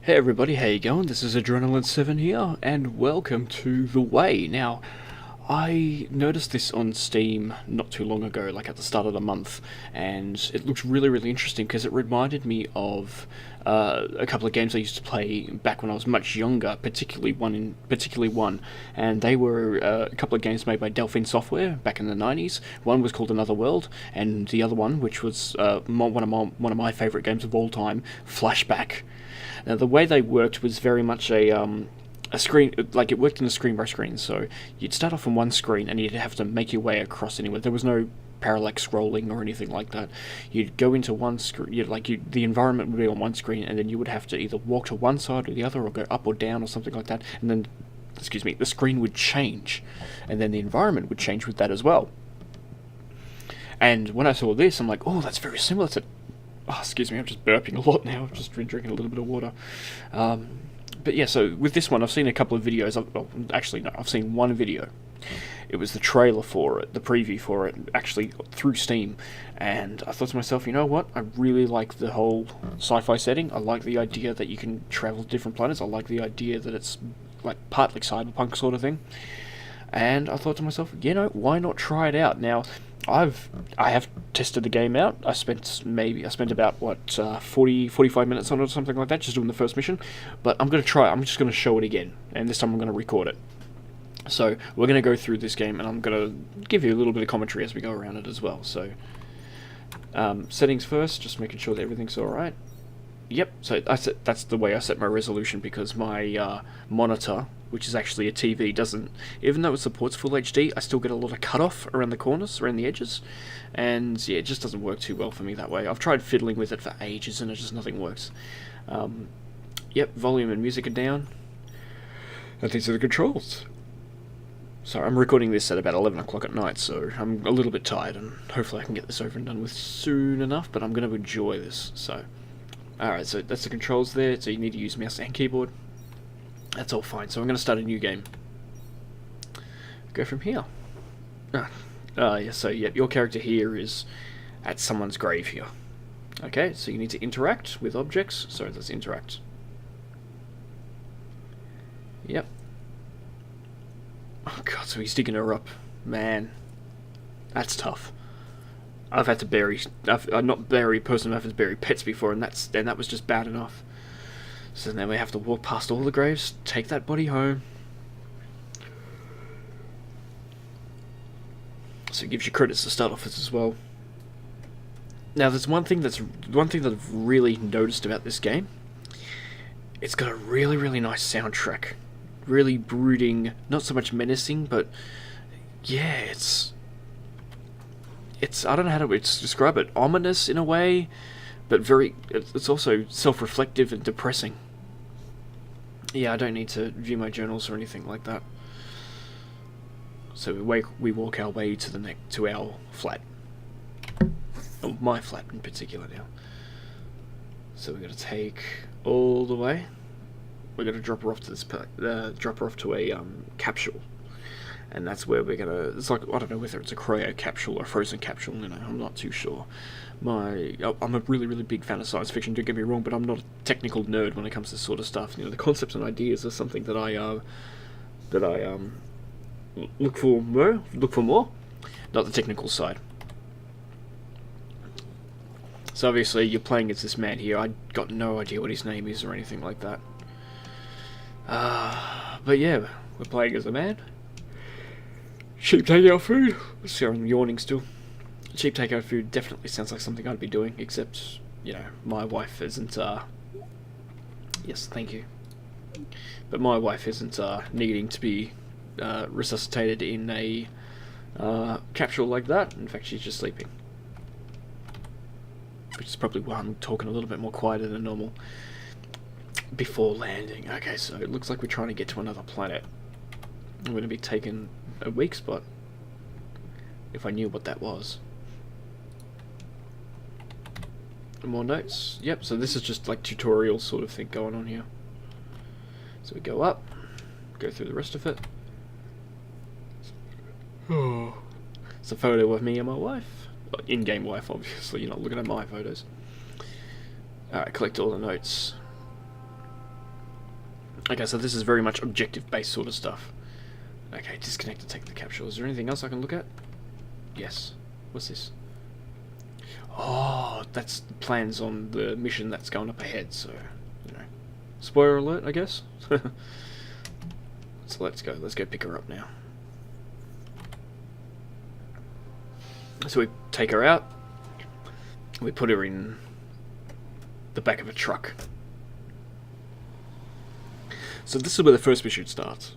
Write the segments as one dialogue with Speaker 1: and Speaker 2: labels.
Speaker 1: Hey everybody, how you going? This is Adrenaline7 here, and welcome to The Way. Now, I noticed this on Steam not too long ago, like at the start of the month, and it looked really interesting because it reminded me of a couple of games I used to play back when I was much younger, particularly one, and they were a couple of games made by Delphine Software back in the 90s. One was called Another World, and the other one, which was one of my favourite games of all time, Flashback. Now, the way they worked was very much a screen, like it worked in a screen by screen. So you'd start off on one screen and you'd have to make your way across anywhere. There was no parallax scrolling or anything like that. You'd go into one screen, the environment would be on one screen, and then you would have to either walk to one side or the other, or go up or down or something like that. And then, the screen would change, and then the environment would change with that as well. And when I saw this, I'm like, oh, that's very similar to. Oh, excuse me, I'm just burping a lot now. I've just been drinking a little bit of water. But yeah, so with this one, I've seen a couple of videos. I've seen one video. It was the trailer for it, the preview for it, actually through Steam. And I thought to myself, you know what? I really like the whole sci-fi setting. I like the idea that you can travel to different planets. I like the idea that it's like part like cyberpunk sort of thing. And I thought to myself, why not try it out? Now, I have tested the game out. I spent about 45 minutes on it or something like that, just doing the first mission. But I'm going to try it. I'm just going to show it again, and this time I'm going to record it. So we're going to go through this game, and I'm going to give you a little bit of commentary as we go around it as well. So settings first, just making sure that everything's all right. Yep, so that's the way I set my resolution, because my monitor, which is actually a TV, doesn't, even though it supports Full HD, I still get a lot of cutoff around the corners, around the edges, and yeah, it just doesn't work too well for me that way. I've tried fiddling with it for ages, and nothing works. Yep, volume and music are down, and these are the controls. So I'm recording this at about 11 o'clock at night, so I'm a little bit tired, and hopefully I can get this over and done with soon enough, but I'm going to enjoy this, so. Alright, so that's the controls there, so you need to use mouse and keyboard. That's all fine, so I'm going to start a new game. Go from here. Your character here is at someone's grave here. Okay, so you need to interact with objects, so let's interact. Yep. Oh god, so he's digging her up. Man, that's tough. I've had to bury, not bury person, I've had to bury pets before, and that was just bad enough. So then we have to walk past all the graves, take that body home. So it gives you credits to start off with as well. Now, there's one thing that I've really noticed about this game. It's got a really nice soundtrack, really brooding, not so much menacing, but yeah, it's I don't know how to describe it. Ominous in a way, but it's also self-reflective and depressing. Yeah, I don't need to view my journals or anything like that. So we walk our way to our flat. Oh, my flat in particular now. So we're gonna take all the way. We're gonna drop her off to a capsule. And that's where we're gonna. It's like, I don't know whether it's a cryo capsule or a frozen capsule. I'm not too sure. I'm a really big fan of science fiction. Don't get me wrong, but I'm not a technical nerd when it comes to this sort of stuff. The concepts and ideas are something that I look for more. Not the technical side. So obviously you're playing as this man here. I got no idea what his name is or anything like that. But yeah, we're playing as a man. Cheap takeout food. See, I'm yawning still. Cheap takeout food definitely sounds like something I'd be doing, except, my wife isn't, yes, thank you. But my wife isn't, needing to be, resuscitated in a, capsule like that. In fact, she's just sleeping. Which is probably why I'm talking a little bit more quieter than normal. Before landing. Okay, so it looks like we're trying to get to another planet. I'm going to be taking a weak spot, if I knew what that was. More notes. Yep, so this is just like tutorial sort of thing going on here. So we go up, go through the rest of it. It's a photo of me and my wife. In-game wife, obviously. You're not looking at my photos. Alright, collect all the notes. Okay, so this is very much objective-based sort of stuff. Okay, disconnect to take the capsule. Is there anything else I can look at? Yes. What's this? Oh, that's the plans on the mission that's going up ahead, so, you know. Spoiler alert, I guess? So let's go. Let's go pick her up now. So we take her out. We put her in the back of a truck. So this is where the first mission starts.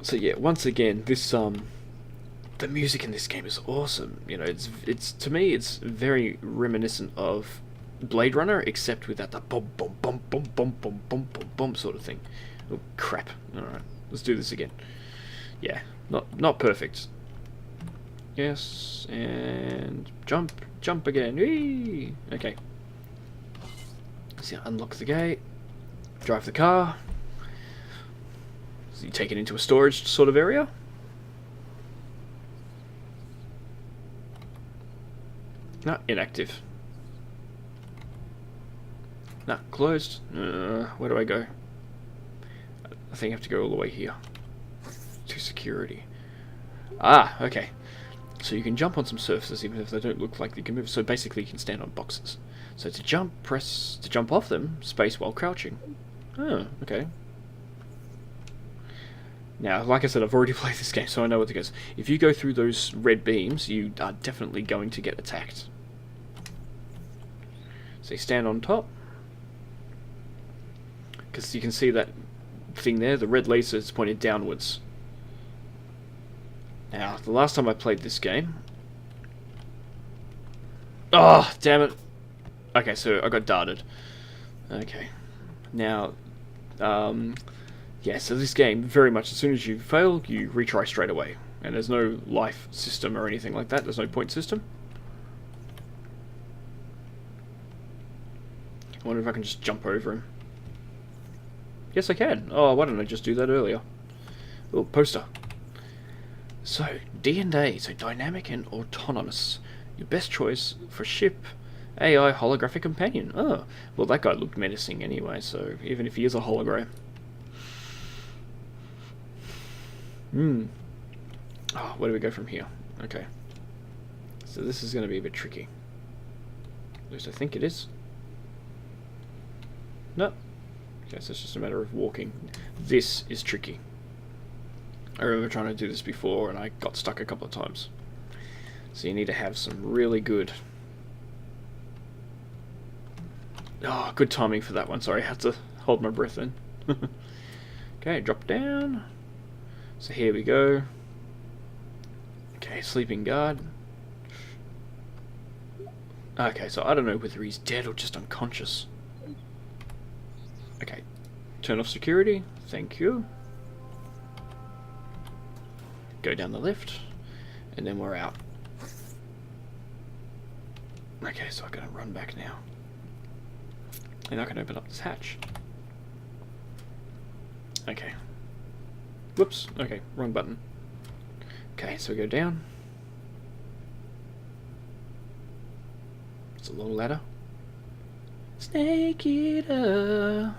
Speaker 1: So yeah, once again, this the music in this game is awesome. You know, it's to me it's very reminiscent of Blade Runner, except without the bum bum bum bum bum bum bum bum bum sort of thing. Oh crap! All right, let's do this again. Yeah, not perfect. Yes, and jump again. Whee! Okay. So you unlock the gate, drive the car. So you take it into a storage sort of area. No, inactive. No, closed. Where do I go? I think I have to go all the way here. To security. Ah, okay. So you can jump on some surfaces even if they don't look like they can move. So basically you can stand on boxes. So to jump, press to jump off them, space while crouching. Oh, okay. Now, like I said, I've already played this game, so I know what it goes. If you go through those red beams, you are definitely going to get attacked. So you stand on top. Because you can see that thing there, the red laser is pointed downwards. Now, the last time I played this game... Oh, damn it! Okay, so I got darted. Okay. Now, yeah, so this game, very much, as soon as you fail, you retry straight away. And there's no life system or anything like that. There's no point system. I wonder if I can just jump over him. Yes, I can. Oh, why didn't I just do that earlier? Oh, poster. So, D&A, so dynamic and autonomous. Your best choice for ship, AI holographic companion. Oh, well that guy looked menacing anyway, so even if he is a hologram. Oh, where do we go from here? Okay. So this is going to be a bit tricky. At least I think it is. No. Okay, so it's just a matter of walking. This is tricky. I remember trying to do this before and I got stuck a couple of times. So you need to have some really good... Oh, good timing for that one. Sorry, I had to hold my breath in. Okay, drop down. So here we go. Okay, sleeping guard. Okay, so I don't know whether he's dead or just unconscious. Okay, turn off security. Thank you. Go down the lift, and then we're out. Okay, so I'm gonna run back now. And I can open up this hatch. Okay. Whoops, okay, wrong button. Okay, so we go down. It's a long ladder. Snake eater.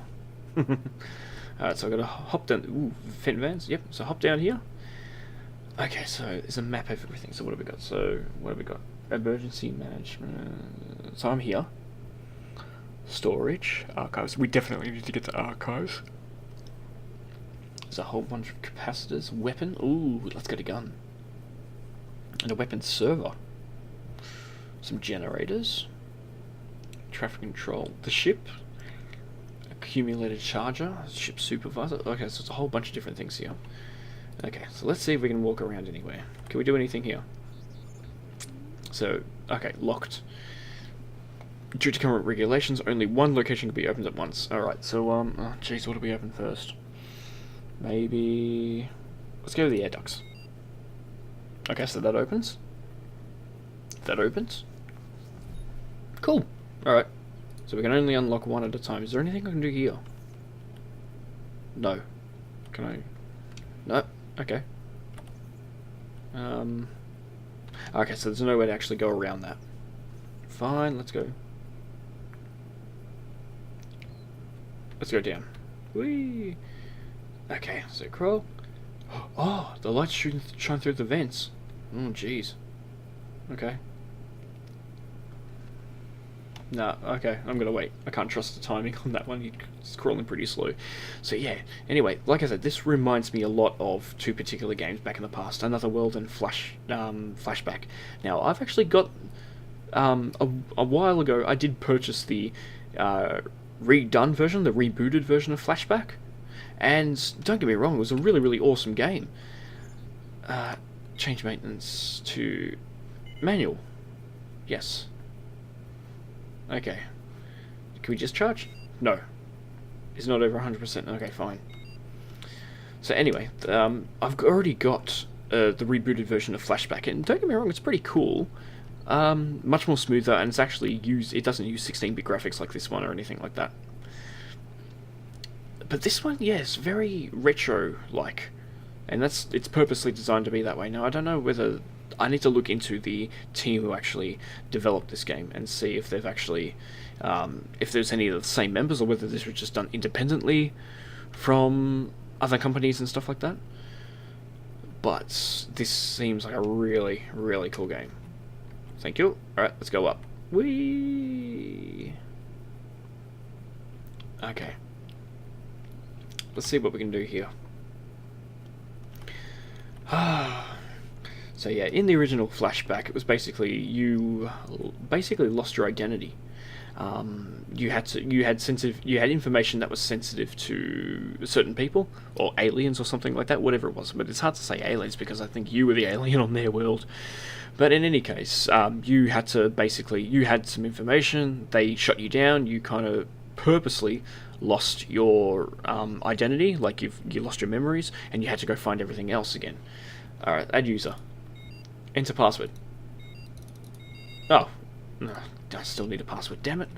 Speaker 1: Alright, so I gotta hop down. Ooh, Fent Vans, yep, so hop down here. Okay, so there's a map of everything. So what have we got? So what have we got? Emergency management. So I'm here. Storage, archives. We definitely need to get to archives. There's a whole bunch of capacitors. Weapon. Ooh, let's get a gun. And a weapon server. Some generators. Traffic control. The ship. Accumulated charger. Ship supervisor. Okay, so it's a whole bunch of different things here. Okay, so let's see if we can walk around anywhere. Can we do anything here? So, okay, locked. Due to current regulations, only one location can be opened at once. Alright, so, oh jeez, what do we open first? Maybe... Let's go to the air ducts. Okay, so that opens. That opens. Cool. Alright. So we can only unlock one at a time. Is there anything I can do here? No. Can I... No. Okay. Okay, so there's no way to actually go around that. Fine, let's go. Let's go down. Whee! Okay, so crawl. Oh, the lights shine through the vents. Oh, jeez. Okay. Nah, okay, I'm gonna wait. I can't trust the timing on that one. It's crawling pretty slow. So yeah, anyway, like I said, this reminds me a lot of two particular games back in the past. Another World and Flashback. Now, I've actually got... a while ago, I did purchase the redone version, the rebooted version of Flashback. And don't get me wrong, it was a really, really awesome game. Change maintenance to manual. Yes. Okay. Can we just charge? No. It's not over 100%. Okay, fine. So anyway, I've already got the rebooted version of Flashback, and don't get me wrong, it's pretty cool. Much more smoother, and it's actually it doesn't use 16-bit graphics like this one or anything like that. But this one, yes, very retro-like, and it's purposely designed to be that way. Now, I don't know whether... I need to look into the team who actually developed this game and see if they've actually... if there's any of the same members, or whether this was just done independently from other companies and stuff like that. But this seems like a really, really cool game. Thank you. Alright, let's go up. Whee! Okay. Let's see what we can do here. So yeah, in the original Flashback, it was basically you lost your identity. You had information that was sensitive to certain people or aliens or something like that, whatever it was. But it's hard to say aliens because I think you were the alien on their world. But in any case, you had some information. They shut you down. You kind of purposely lost your identity, like you lost your memories, and you had to go find everything else again. All right, add user. Enter password. Oh, no, I still need a password, damn it.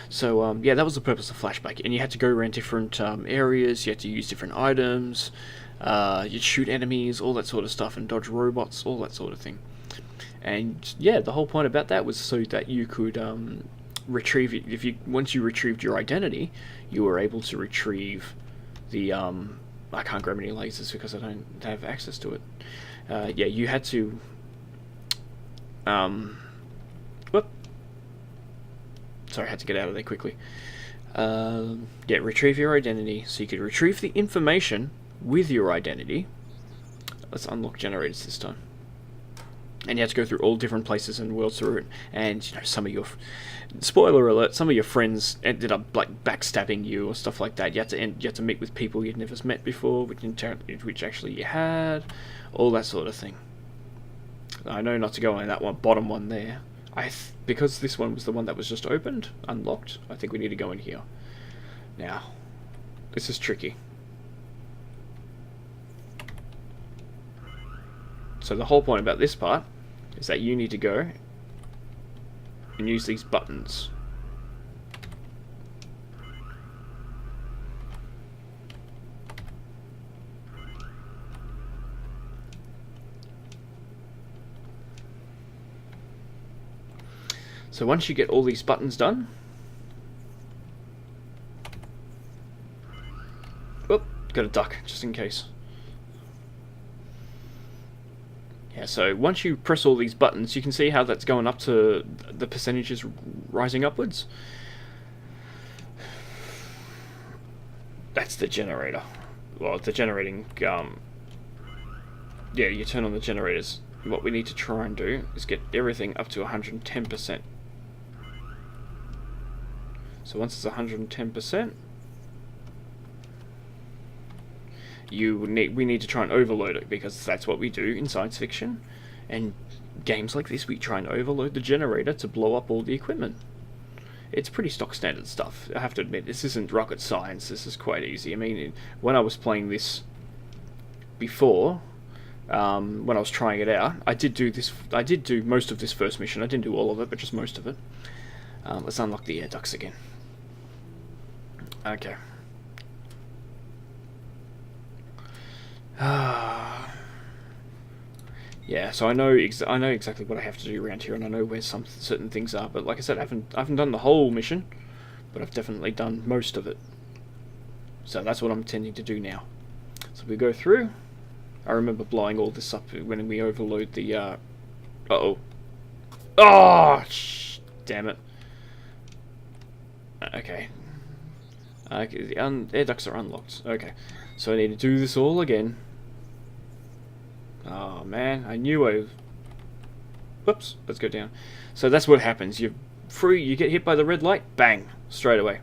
Speaker 1: So, yeah, that was the purpose of Flashback, and you had to go around different areas, you had to use different items, you'd shoot enemies, all that sort of stuff, and dodge robots, all that sort of thing. And, yeah, the whole point about that was so that you could retrieve it. Once you retrieved your identity, you were able to retrieve the, I can't grab any lasers because I don't have access to it. Yeah, you had to... whoop. Sorry, I had to get out of there quickly. Yeah, retrieve your identity. So you could retrieve the information with your identity. Let's unlock generators this time. And you had to go through all different places and worlds through it. And, you know, some of your... Spoiler alert, some of your friends ended up, like, backstabbing you or stuff like that. You had to meet with people you'd never met before, which actually you had. All that sort of thing. I know not to go on that one, bottom one there. Because this one was the one that was just opened, unlocked, I think we need to go in here. Now, this is tricky. So the whole point about this part is that you need to go and use these buttons. So once you get all these buttons done, whoop, got a duck just in case. Yeah, so once you press all these buttons, you can see how that's going up to the percentages rising upwards. That's the generator. Well, the generating, yeah, you turn on the generators. What we need to try and do is get everything up to 110%. So once it's 110%, we need to try and overload it, because that's what we do in science fiction. And games like this, we try and overload the generator to blow up all the equipment. It's pretty stock standard stuff. I have to admit, this isn't rocket science. This is quite easy. I mean, when I was playing this before, when I was trying it out, I did do most of this first mission. I didn't do all of it, but just most of it. Let's unlock the air ducts again. Okay. Yeah, so I know exactly what I have to do around here, and I know where some certain things are. But like I said, I haven't done the whole mission, but I've definitely done most of it. So that's what I'm intending to do now. So we go through. I remember blowing all this up when we overload the, uh-oh. Oh, damn it. Okay. The air ducts are unlocked. Okay. So I need to do this all again. Oh, man. I knew I... Whoops. Let's go down. So that's what happens. You're free. You get hit by the red light. Bang. Straight away.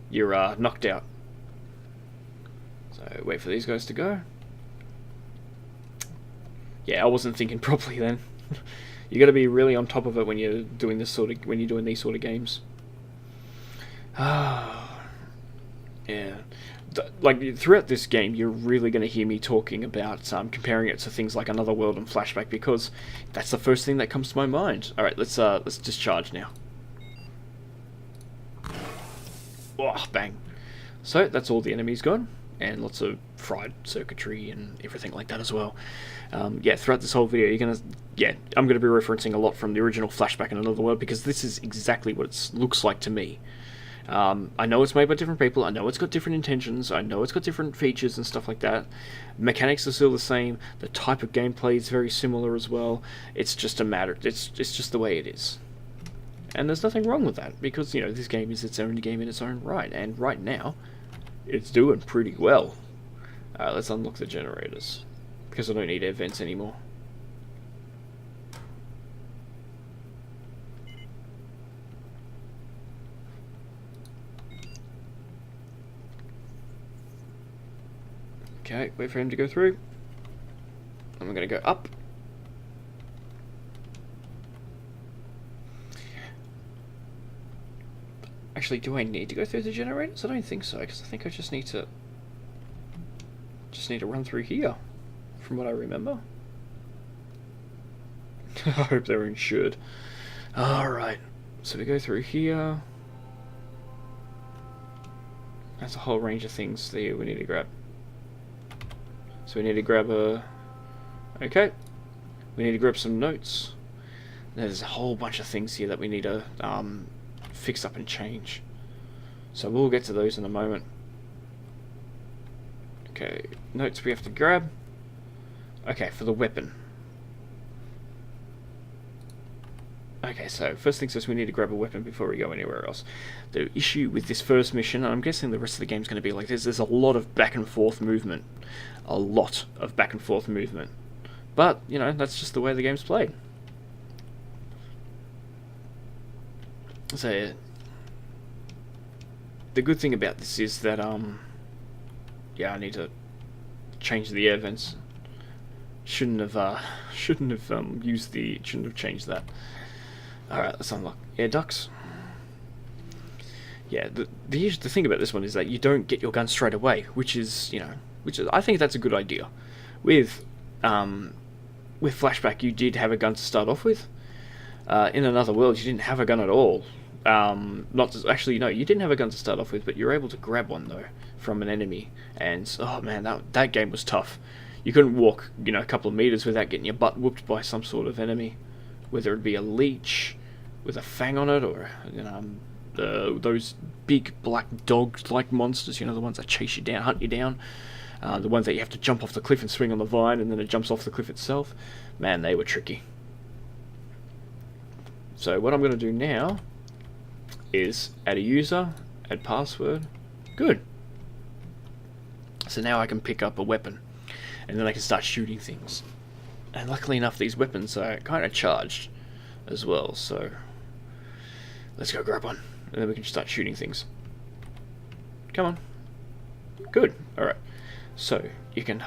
Speaker 1: You're knocked out. So wait for these guys to go. Yeah, I wasn't thinking properly then. You got to be really on top of it when you're doing these sort of games. Ah, yeah. Like throughout this game, you're really going to hear me talking about comparing it to things like Another World and Flashback because that's the first thing that comes to my mind. All right, let's discharge now. Oh, bang! So that's all the enemies gone. And lots of fried circuitry and everything like that as well. Yeah, throughout this whole video, I'm gonna be referencing a lot from the original Flashback and Another World because this is exactly what it looks like to me. I know it's made by different people. I know it's got different intentions. I know it's got different features and stuff like that. Mechanics are still the same. The type of gameplay is very similar as well. It's just a matter. It's just the way it is. And there's nothing wrong with that because this game is its own game in its own right. And right now, it's doing pretty well. Let's unlock the generators because I don't need air vents anymore. Okay, wait for him to go through. And we're going to go up. Actually, do I need to go through the generators? I don't think so, because I think I just need to run through here, from what I remember. I hope they're insured. Alright, so we go through here. That's a whole range of things there we need to grab. So we need to grab a... Okay. We need to grab some notes. There's a whole bunch of things here that we need to fix up and change. So we'll get to those in a moment. Okay, notes we have to grab. Okay, for the weapon. Okay, so first things first, we need to grab a weapon before we go anywhere else. The issue with this first mission, and I'm guessing the rest of the game's going to be like this, there's a lot of back and forth movement. A lot of back and forth movement. But, that's just the way the game's played. So, the good thing about this is that, yeah, I need to change the air vents. Shouldn't have changed that. Alright, let's unlock air ducts. Yeah, the thing about this one is that you don't get your gun straight away, which is I think that's a good idea. With Flashback, you did have a gun to start off with. In Another World, you didn't have a gun at all. Actually, no, you didn't have a gun to start off with, but you were able to grab one though from an enemy. And oh man, that game was tough. You couldn't walk, a couple of meters without getting your butt whooped by some sort of enemy, whether it be a leech with a fang on it, or those big black dog-like monsters. The ones that chase you down, hunt you down. The ones that you have to jump off the cliff and swing on the vine, and then it jumps off the cliff itself. Man, they were tricky. So what I'm going to do now is add a user, add password. Good. So now I can pick up a weapon, and then I can start shooting things. And luckily enough, these weapons are kind of charged as well. So let's go grab one, and then we can start shooting things. Come on. Good. All right. So you can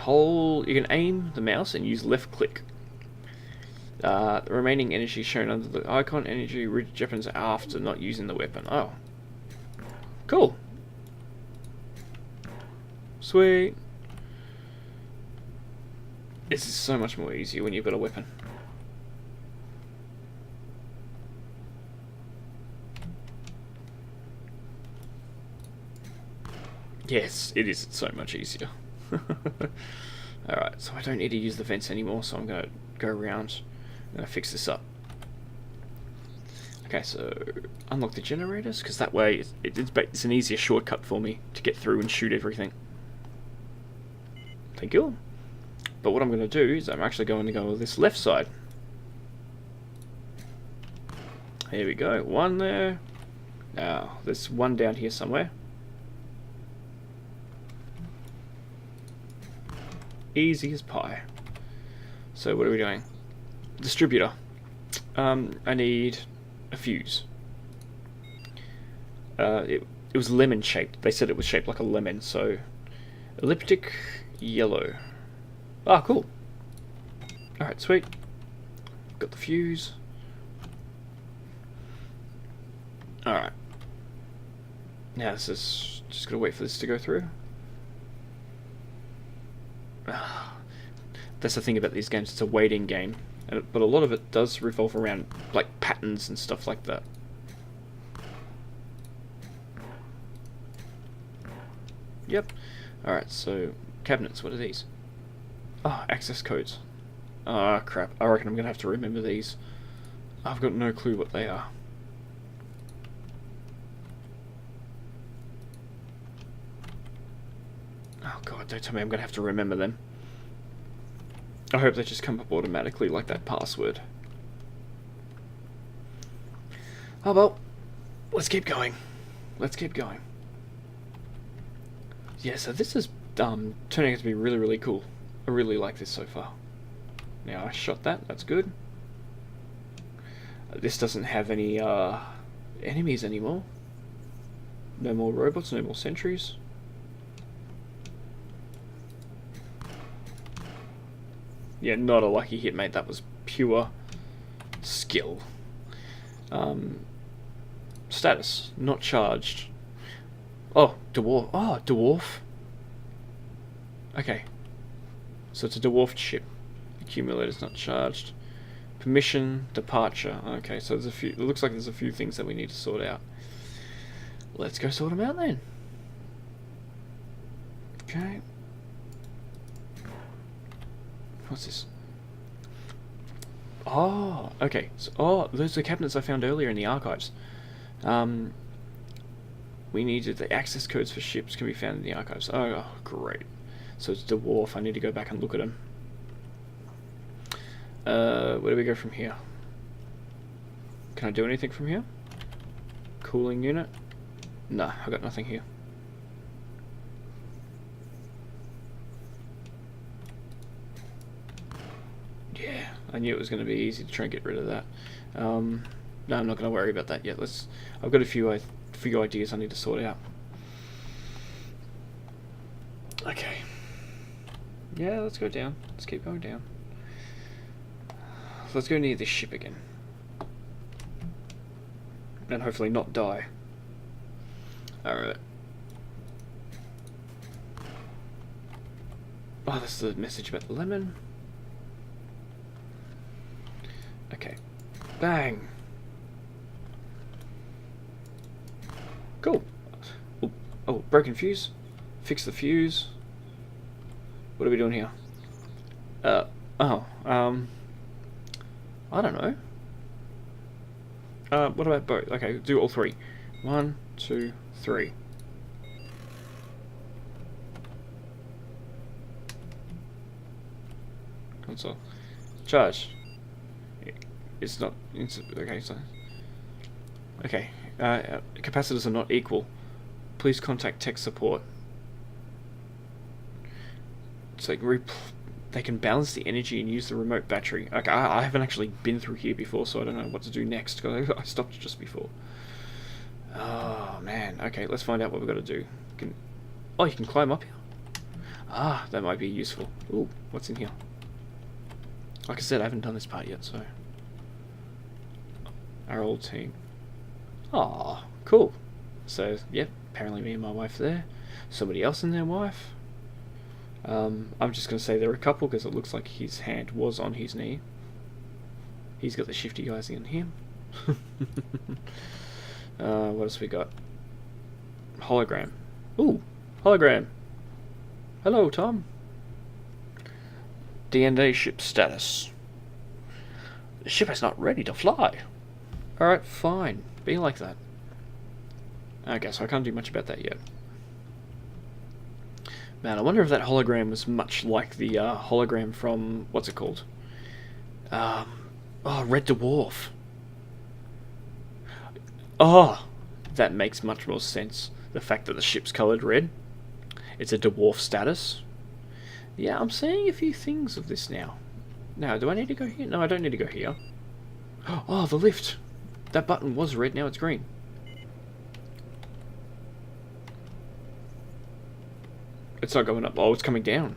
Speaker 1: aim the mouse and use left click. The remaining energy shown under the icon energy regenerates after not using the weapon. Oh, cool. Sweet. This is so much more easier when you've got a weapon. Yes, it is so much easier. Alright, so I don't need to use the vents anymore, so I'm going to go around. I'm going to fix this up. Okay, so unlock the generators, because that way it's an easier shortcut for me to get through and shoot everything. Thank you. But what I'm going to do is I'm actually going to go with this left side. Here we go. One there. Now, there's one down here somewhere. Easy as pie. So what are we doing? Distributor. I need a fuse. It was lemon shaped. They said it was shaped like a lemon, so elliptic yellow. Ah, cool. Alright, sweet. Got the fuse. Alright. Now this is just gotta wait for this to go through. That's the thing about these games, it's a waiting game. But a lot of it does revolve around like patterns and stuff like that. Yep. Alright, so cabinets, what are these? Oh, access codes. Ah, crap. I reckon I'm gonna have to remember these. I've got no clue what they are. Oh god, don't tell me I'm gonna have to remember them. I hope they just come up automatically like that password. Oh well, let's keep going. Let's keep going. Yeah, so this is turning out to be really, really cool. I really like this so far. Now, I shot that, that's good. This doesn't have any enemies anymore. No more robots, no more sentries. Yeah, not a lucky hit, mate. That was pure skill. Status, not charged. Oh, dwarf. Oh, dwarf. Okay. So it's a dwarfed ship. Accumulator's not charged. Permission, departure. Okay, so there's a few. It looks like there's a few things that we need to sort out. Let's go sort them out then. Okay. What's this? Oh, okay. So, oh, those are the cabinets I found earlier in the archives. We needed the access codes for ships can be found in the archives. Oh, great. So it's dwarf. I need to go back and look at them. Where do we go from here? Can I do anything from here? Cooling unit? No, I've got nothing here. Yeah, I knew it was going to be easy to try and get rid of that. No, I'm not going to worry about that yet. I've got a few ideas I need to sort out. Okay. Yeah, let's go down. Let's keep going down. Let's go near this ship again. And hopefully not die. Alright. Oh, that's the message about the lemon. Okay. Bang! Cool. Oh, broken fuse. Fix the fuse. What are we doing here? I don't know. What about both? Okay, do all three. 1, 2, 3. Console. Charge. It's not. Okay, so. Okay. Capacitors are not equal. Please contact tech support. It's like they can balance the energy and use the remote battery. Okay, I haven't actually been through here before, so I don't know what to do next, because I stopped just before. Oh, man. Okay, let's find out what we've got to do. Oh, you can climb up here? Ah, that might be useful. Ooh, what's in here? Like I said, I haven't done this part yet, so... Our old team. Ah, cool. So, yep, apparently me and my wife there. Somebody else and their wife. I'm just going to say they're a couple because it looks like his hand was on his knee. He's got the shifty eyes in him. What else we got? Hologram. Ooh, hologram. Hello, Tom. D&A ship status. The ship is not ready to fly. Alright, fine. Be like that. Okay, so I can't do much about that yet. Man, I wonder if that hologram was much like the hologram from, what's it called? Um, oh, Red Dwarf. Oh, that makes much more sense. The fact that the ship's coloured red. It's a dwarf status. Yeah, I'm seeing a few things of this now. Now, do I need to go here? No, I don't need to go here. Oh, the lift. That button was red, now it's green. It's not going up. Oh, it's coming down.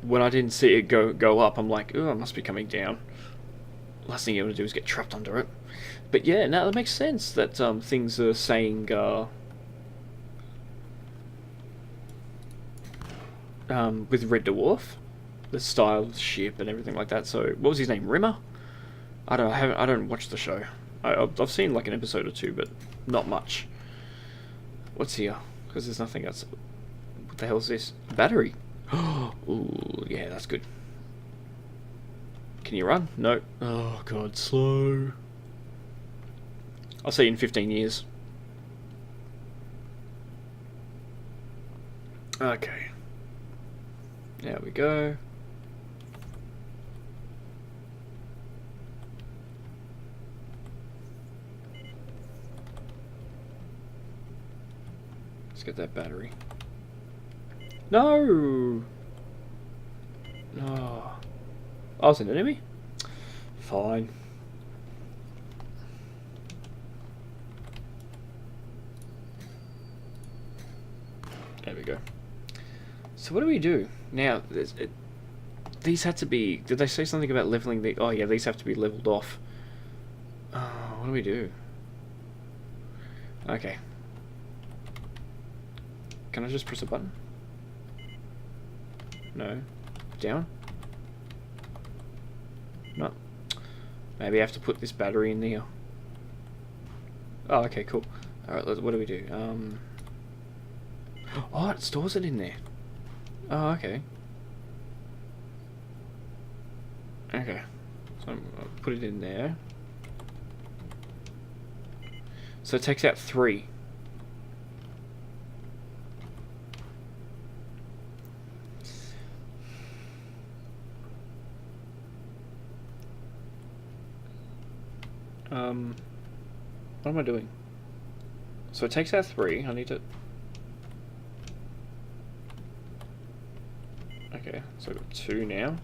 Speaker 1: When I didn't see it go up, I'm like, oh, it must be coming down. Last thing you want to do is get trapped under it. But yeah, now that makes sense that things are saying with Red Dwarf, the style of the ship and everything like that. So what was his name? Rimmer? I don't watch the show. I've seen like an episode or two, but not much. What's here? Because there's nothing else. What the hell is this? A battery. Ooh, yeah, that's good. Can you run? No. Oh god, slow. I'll see you in 15 years. Okay. There we go. Let's get that battery. No! No. Oh, it's an enemy? Fine. There we go. So what do we do? Now, these had to be... Did they say something about leveling the... Oh yeah, these have to be leveled off. What do we do? Okay. Can I just press a button? No. Down? No. Maybe I have to put this battery in there. Oh, okay, cool. Alright, what do we do? Oh, it stores it in there. Oh, okay. Okay. So I'll put it in there. So it takes out 3. What am I doing? So it takes out 3. I need to... Okay, so I've got 2 now.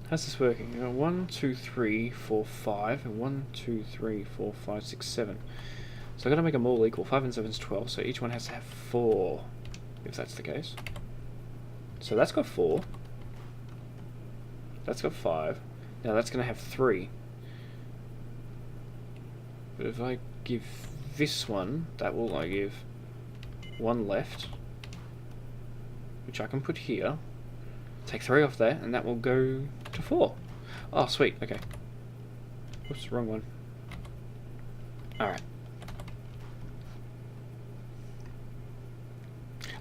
Speaker 1: How's this working? 1, 2, 3, 4, 5, and 1, 2, 3, 4, 5, 6, 7. So I've got to make them all equal. 5 and 7 is 12, so each one has to have 4, if that's the case. So that's got 4. That's got 5. Now that's going to have 3. But if I give this one, that will I give 1 left, which I can put here. Take 3 off there, and that will go to 4. Oh, sweet. Okay. Whoops, wrong one. Alright.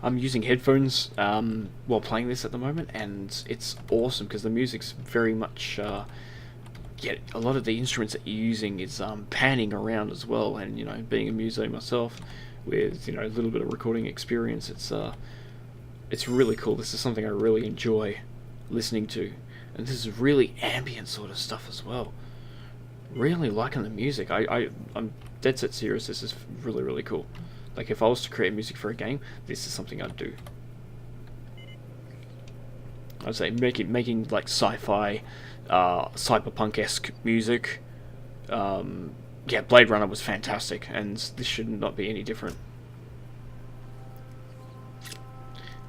Speaker 1: I'm using headphones while playing this at the moment, and it's awesome because the music's very much... yeah, a lot of the instruments that you're using is panning around as well, and, you know, being a muso myself with, you know, a little bit of recording experience, it's really cool. This is something I really enjoy listening to, and this is really ambient sort of stuff as well. Really liking the music. I'm dead set serious. This is really, really cool. Like, if I was to create music for a game, this is something I'd do. I'd say making like sci-fi, cyberpunk-esque music. Yeah, Blade Runner was fantastic, and this should not be any different.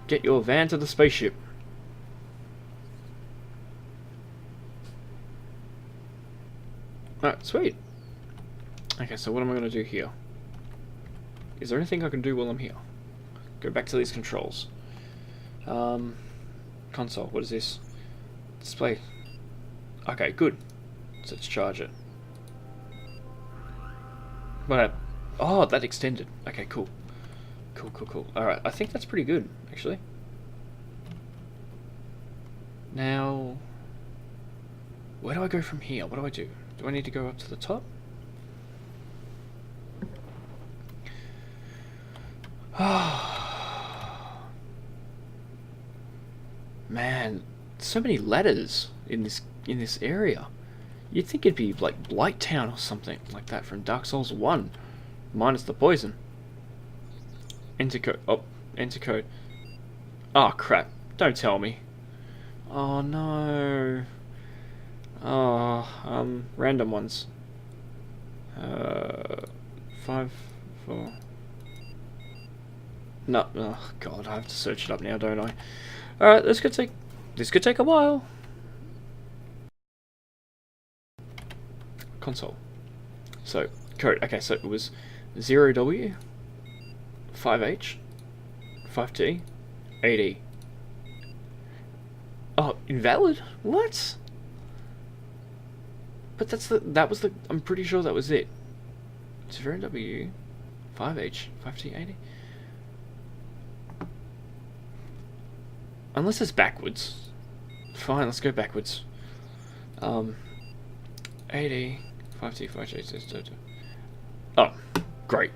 Speaker 1: Get your van to the spaceship. Alright, sweet. Okay, so what am I going to do here? Is there anything I can do while I'm here? Go back to these controls. Console, what is this? Display. Okay, good. So let's charge it. What? Oh, that extended. Okay, cool. Cool. Alright, I think that's pretty good, actually. Now, where do I go from here? What do I do? Do I need to go up to the top? Man, so many ladders in this area. You'd think it'd be like Blight Town or something like that from Dark Souls 1, minus the poison. Enter code. Oh, enter code. Oh crap! Don't tell me. Oh no. Oh, random ones. 5, 4. No, oh god, I have to search it up now, don't I? Alright, this could take a while. Console. So, code. Okay, so it was 0W, 5H, 5T, 8E. Oh, invalid? What? But I'm pretty sure that was it. 0W, 5H, 5T, 8E. Unless it's backwards. Fine, let's go backwards. 8E, 5T, 5H, oh, great.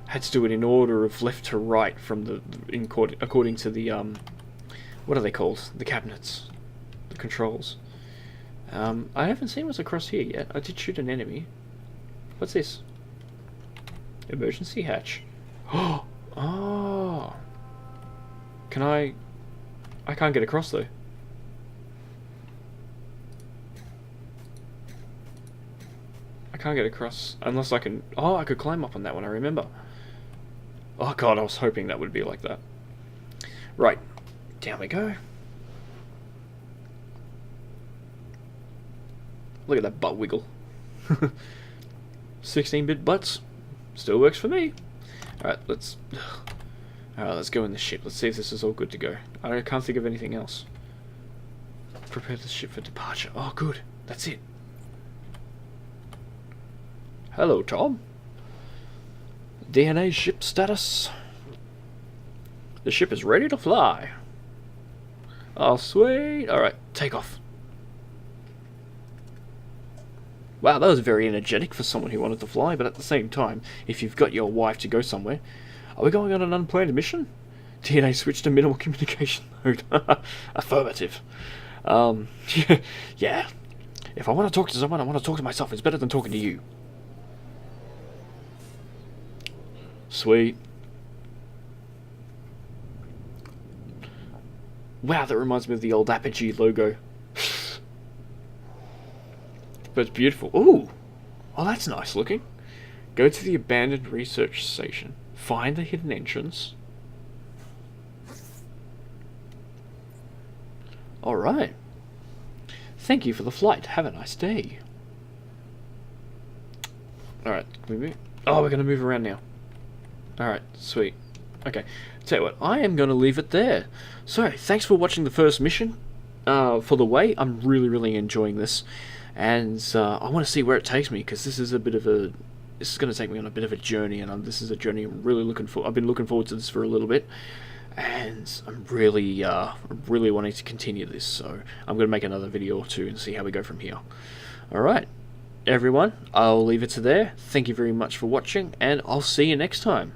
Speaker 1: Had to do it in order of left to right from according to the what are they called? The cabinets, the controls. I haven't seen what's across here yet. I did shoot an enemy. What's this? Emergency hatch. Oh. Can I can't get across though. I can't get across unless I can. Oh, I could climb up on that one, I remember. Oh god, I was hoping that would be like that. Right, down we go. Look at that butt wiggle. 16-bit butts. Still works for me. Alright, let's go in the ship. Let's see if this is all good to go. I can't think of anything else. Prepare the ship for departure. Oh, good. That's it. Hello, Tom. DNA ship status. The ship is ready to fly. Oh, sweet. Alright, take off. Wow, that was very energetic for someone who wanted to fly, but at the same time, if you've got your wife to go somewhere... Are we going on an unplanned mission? DNA switch to minimal communication mode. Affirmative. Yeah. If I want to talk to someone, I want to talk to myself. It's better than talking to you. Sweet. Wow, that reminds me of the old Apogee logo. But it's beautiful. Ooh! Oh, that's nice looking. Go to the abandoned research station. Find the hidden entrance. Alright. Thank you for the flight. Have a nice day. Alright, can we move? Oh, we're going to move around now. Alright, sweet. Okay, tell you what, I am going to leave it there. So, thanks for watching the first mission for the way. I'm really enjoying this. And I want to see where it takes me, because this is a bit of a... This is going to take me on a bit of a journey, and this is a journey I'm really looking for. I've been looking forward to this for a little bit, and I'm really wanting to continue this. So I'm going to make another video or two and see how we go from here. Alright, everyone, I'll leave it to there. Thank you very much for watching, and I'll see you next time.